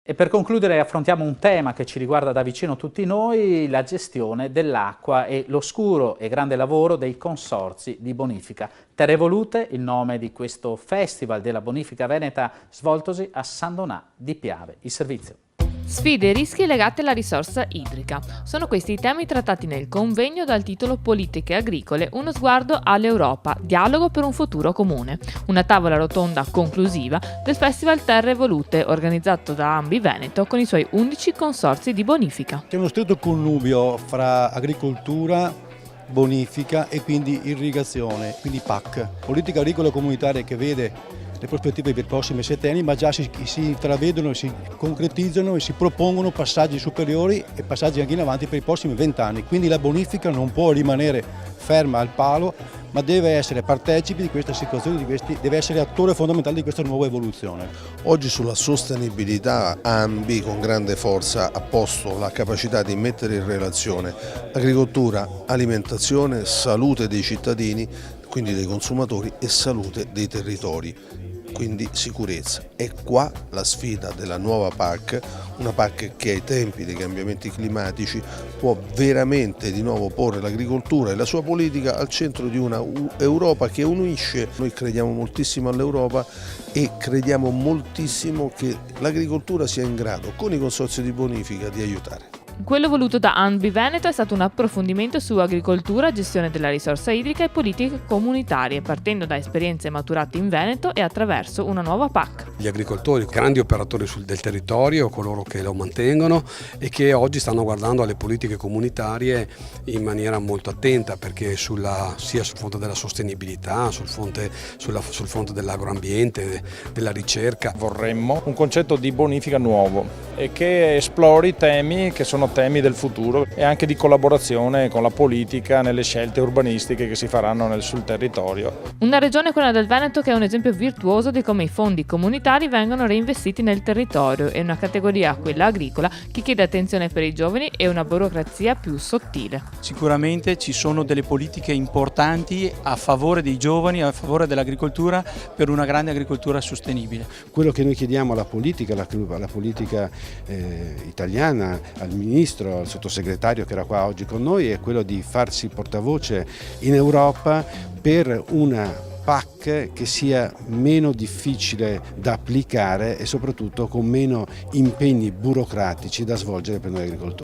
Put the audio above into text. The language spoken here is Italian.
E per concludere affrontiamo un tema che ci riguarda da vicino tutti noi, la gestione dell'acqua e l'oscuro e grande lavoro dei consorzi di bonifica. Terre Evolute, il nome di questo Festival della Bonifica Veneta svoltosi a San Donà di Piave. Il servizio. Sfide e rischi legati alla risorsa idrica. Sono questi i temi trattati nel convegno dal titolo Politiche agricole, uno sguardo all'Europa, dialogo per un futuro comune. Una tavola rotonda conclusiva del Festival Terre Evolute, organizzato da Ambi Veneto con i suoi 11 consorzi di bonifica. C'è uno stretto connubio fra agricoltura, bonifica e quindi irrigazione, quindi PAC, politica agricola comunitaria, che vede le prospettive per i prossimi 7 anni, ma già si intravedono, si concretizzano e si propongono passaggi superiori e passaggi anche in avanti per i prossimi 20 anni. Quindi la bonifica non può rimanere ferma al palo, ma deve essere partecipe di questa situazione, deve essere attore fondamentale di questa nuova evoluzione. Oggi sulla sostenibilità Ambi con grande forza ha posto la capacità di mettere in relazione agricoltura, alimentazione, salute dei cittadini, quindi dei consumatori, e salute dei territori, quindi sicurezza. È qua la sfida della nuova PAC, una PAC che ai tempi dei cambiamenti climatici può veramente di nuovo porre l'agricoltura e la sua politica al centro di una Europa che unisce. Noi crediamo moltissimo all'Europa e crediamo moltissimo che l'agricoltura sia in grado, con i consorzi di bonifica, di aiutare. Quello voluto da Ambi Veneto è stato un approfondimento su agricoltura, gestione della risorsa idrica e politiche comunitarie, partendo da esperienze maturate in Veneto e attraverso una nuova PAC. Gli agricoltori, grandi operatori del territorio, coloro che lo mantengono e che oggi stanno guardando alle politiche comunitarie in maniera molto attenta, perché sia sul fronte della sostenibilità, sul fronte dell'agroambiente, della ricerca. Vorremmo un concetto di bonifica nuovo e che esplori temi che sono temi del futuro e anche di collaborazione con la politica nelle scelte urbanistiche che si faranno sul territorio. Una regione, quella del Veneto, che è un esempio virtuoso di come i fondi comunitari vengono reinvestiti nel territorio, e una categoria, quella agricola, che chiede attenzione per i giovani e una burocrazia più sottile. Sicuramente ci sono delle politiche importanti a favore dei giovani, a favore dell'agricoltura, per una grande agricoltura sostenibile. Quello che noi chiediamo alla politica, italiana, al Ministro, al Sottosegretario che era qua oggi con noi, è quello di farsi portavoce in Europa per una PAC che sia meno difficile da applicare e soprattutto con meno impegni burocratici da svolgere per noi agricoltori.